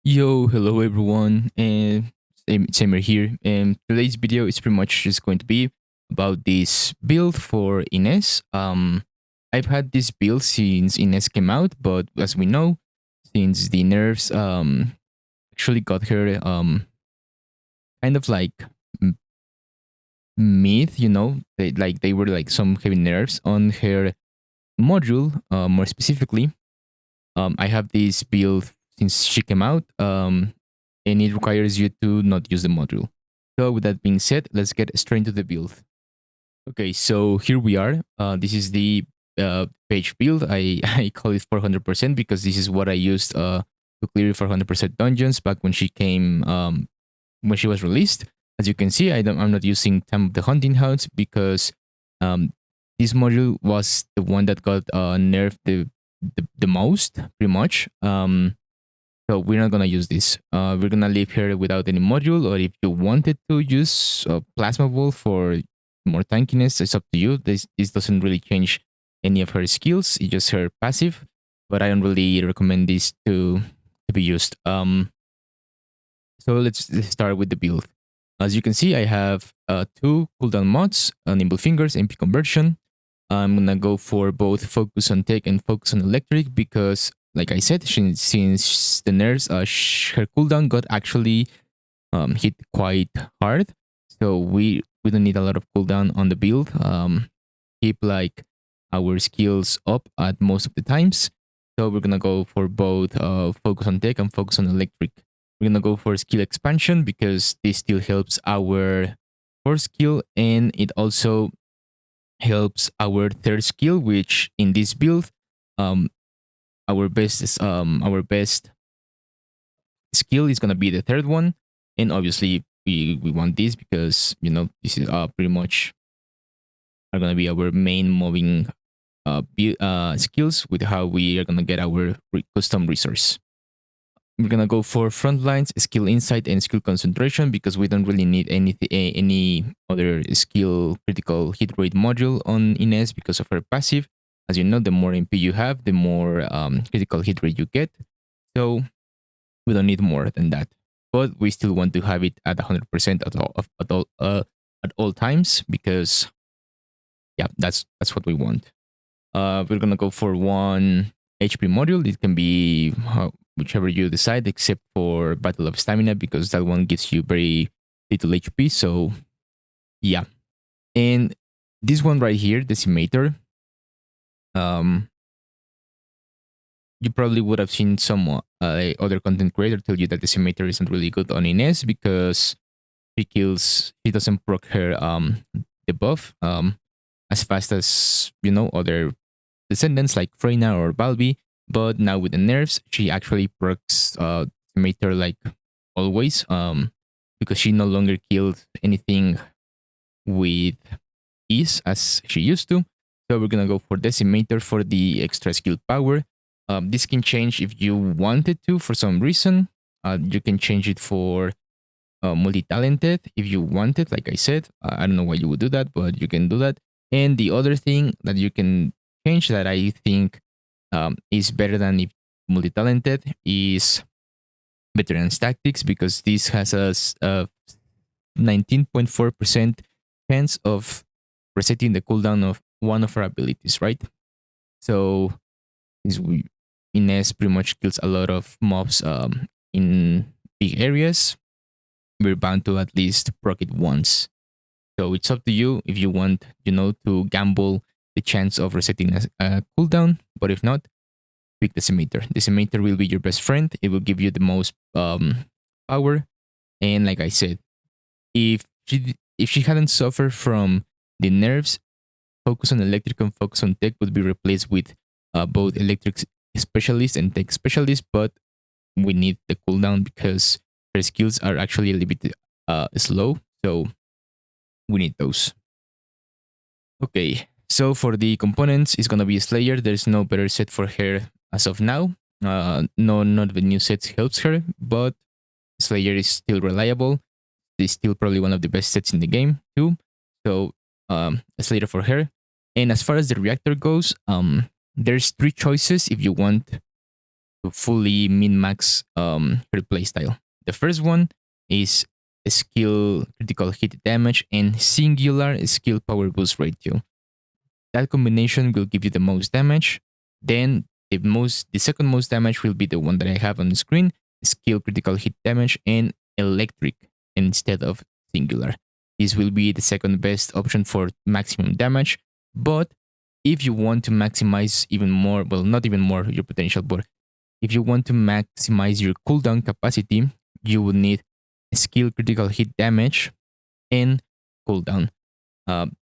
Yo, hello everyone, and Samer here. And today's video is pretty much just going to be about this build for Ines. I've had this build since Ines came out, but as we know, since the nerfs actually got her kind of like m- mid, they were like some heavy nerfs on her module. More specifically, I have this build since she came out, and it requires you to not use the module. So with that being said, let's get straight into the build. Okay, so here we are. This is the page build. I call it 400% because this is what I used to clear 400% dungeons back when she was released. As you can see, I'm not using Time of the Hunting Hounds because um, this module was the one that got nerfed the most, pretty much. So we're not gonna use this. We're gonna leave here without any module, or if you wanted to use Plasma Ball for more tankiness, it's up to you. This doesn't really change any of her skills. It's just her passive, but I don't really recommend this to be used. So let's start with the build. As you can see, I have two cooldown mods, Nimble Fingers, MP Conversion. I'm gonna go for both Focus on Tech and Focus on Electric because, like I said, since the nerfs, her cooldown got actually hit quite hard. So we don't need a lot of cooldown on the build. Keep like our skills up at most of the times. So we're gonna go for both Focus on Tech and Focus on Electric. We're gonna go for skill expansion because this still helps our fourth skill, and it also helps our third skill, which in this build, um, our best skill is gonna be the third one, and obviously we want this because this is pretty much are gonna be our main moving skills with how we are gonna get our custom resource. We're gonna go for front lines, skill insight, and skill concentration because we don't really need any other skill critical hit rate module on Ines because of her passive. As you know, the more MP you have, the more critical hit rate you get. So we don't need more than that. But we still want to have it at 100% at all times because yeah, that's what we want. We're gonna go for one HP module. It can be whichever you decide, except for Battle of Stamina because that one gives you very little HP. So yeah, and this one right here, Decimator. Um, you probably would have seen some other content creator tell you that Decimator isn't really good on Ines because she doesn't proc her debuff as fast as other descendants like Freyna or Balbi, but now with the nerfs, she actually procs Mater like always, because she no longer killed anything with ease as she used to. So we're gonna go for Decimator for the extra skill power. This can change if you wanted to for some reason. You can change it for multi-talented if you want it. Like I said, I don't know why you would do that, but you can do that. And the other thing that you can change that I think is better than if multi-talented is veterans tactics because this has a 19.4% chance of resetting the cooldown of one of our abilities, right? So is we Ines pretty much kills a lot of mobs in big areas. We're bound to at least proc it once. So it's up to you if you want, to gamble the chance of resetting a cooldown. But if not, pick Decimator. Decimator will be your best friend. It will give you the most power. And like I said, if she hadn't suffered from the nerves, focus on electric and focus on tech would be replaced with both electric specialist and tech specialist. But we need the cooldown because her skills are actually a little bit slow. So we need those. Okay, so for the components, it's gonna be Slayer. There's no better set for her as of now. No, none of the new sets helps her, but Slayer is still reliable. It's still probably one of the best sets in the game too. So Slayer for her. And as far as the reactor goes, there's three choices if you want to fully min-max her playstyle. The first one is skill critical hit damage and singular skill power boost ratio. That combination will give you the most damage. Then the second most damage will be the one that I have on the screen, skill critical hit damage and electric instead of singular. This will be the second best option for maximum damage. But if you want to maximize even more, well, not even more your potential, but if you want to maximize your cooldown capacity, you will need skill critical hit damage and cooldown.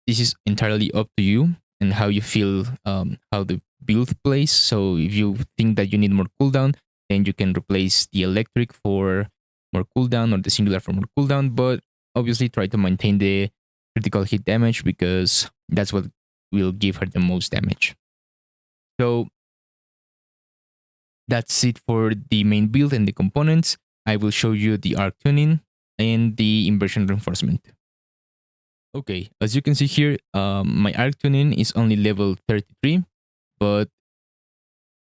This is entirely up to you and how you feel, how the build plays. So if you think that you need more cooldown, then you can replace the electric for more cooldown or the singular for more cooldown. But obviously, try to maintain the critical hit damage because that's what will give her the most damage. So that's it for the main build and the components. I will show you the arc tuning and the inversion reinforcement. Okay, as you can see here, my arc tuning is only level 33, but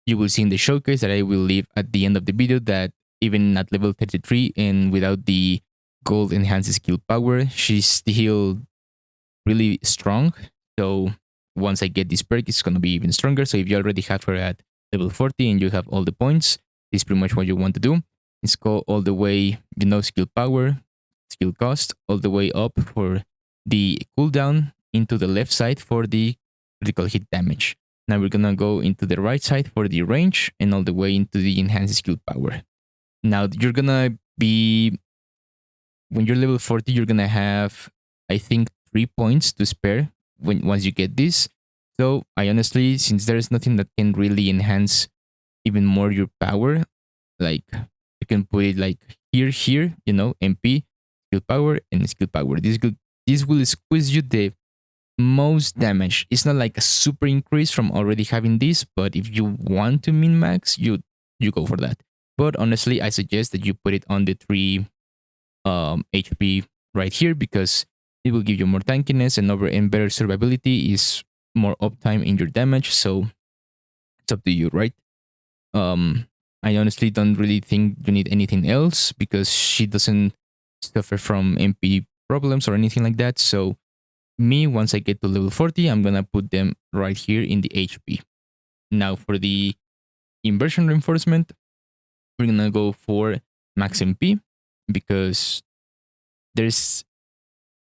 you will see in the showcase that I will leave at the end of the video that even at level 33 and without the gold enhanced skill power, she's still really strong. So once I get this perk, it's going to be even stronger. So if you already have her at level 40 and you have all the points, this is pretty much what you want to do. It's go all the way, skill power, skill cost, all the way up for the cooldown into the left side for the critical hit damage. Now we're gonna go into the right side for the range and all the way into the enhanced skill power. Now you're gonna be, when you're level 40, you're gonna have, I think, 3 points to spare once you get this. So I honestly, since there's nothing that can really enhance even more your power, like you can put it like here, MP, skill power, and skill power. This will squeeze you the most damage. It's not like a super increase from already having this, but if you want to min max, you go for that. But honestly, I suggest that you put it on the 3 HP right here because it will give you more tankiness and better survivability is more uptime in your damage. So it's up to you, right? I honestly don't really think you need anything else because she doesn't suffer from MP problems or anything like that. So me, once I get to level 40, I'm gonna put them right here in the HP. Now for the inversion reinforcement, we're gonna go for max MP because there's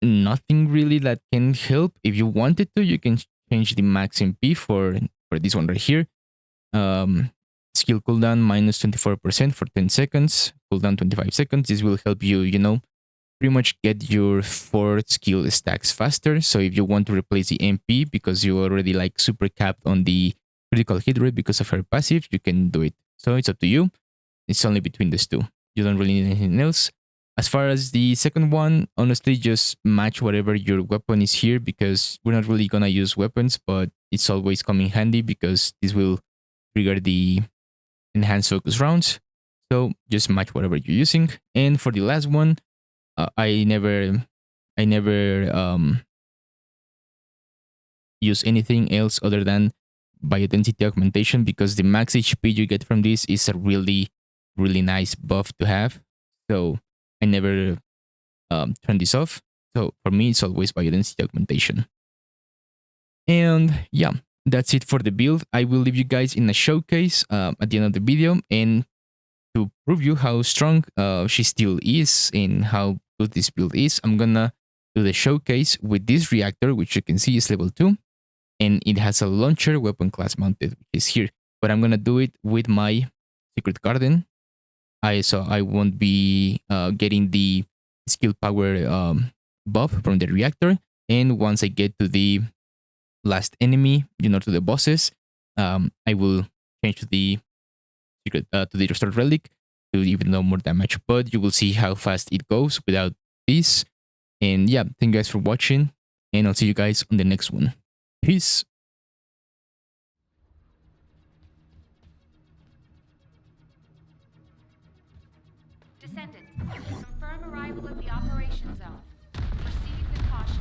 nothing really that can help. If you wanted to, you can change the max MP for this one right here. Skill cooldown minus 24% for 10 seconds, cooldown 25 seconds. This will help you, pretty much get your 4 skill stacks faster. So if you want to replace the MP because you already like super capped on the critical hit rate because of her passive, you can do it. So it's up to you. It's only between these two. You don't really need anything else. As far as the second one, honestly, just match whatever your weapon is here because we're not really gonna use weapons, but it's always coming handy because this will trigger the enhanced focus rounds. So just match whatever you're using. And for the last one, I never use anything else other than biodensity augmentation because the max HP you get from this is a really, really nice buff to have. So I never turn this off. So for me, it's always biodensity augmentation. And yeah, that's it for the build. I will leave you guys in a showcase at the end of the video and to prove you how strong she still is and how good this build is, I'm gonna do the showcase with this reactor, which you can see is level 2, and it has a launcher weapon class mounted, which is here. But I'm gonna do it with my secret garden. I won't be getting the skill power buff from the reactor. And once I get to the last enemy, to the bosses, I will change to the secret to the restored relic to even know more damage. But you will see how fast it goes without this. And yeah, thank you guys for watching, and I'll see you guys on the next one. Peace. Descendant, confirm arrival at the operation zone. Proceed with caution.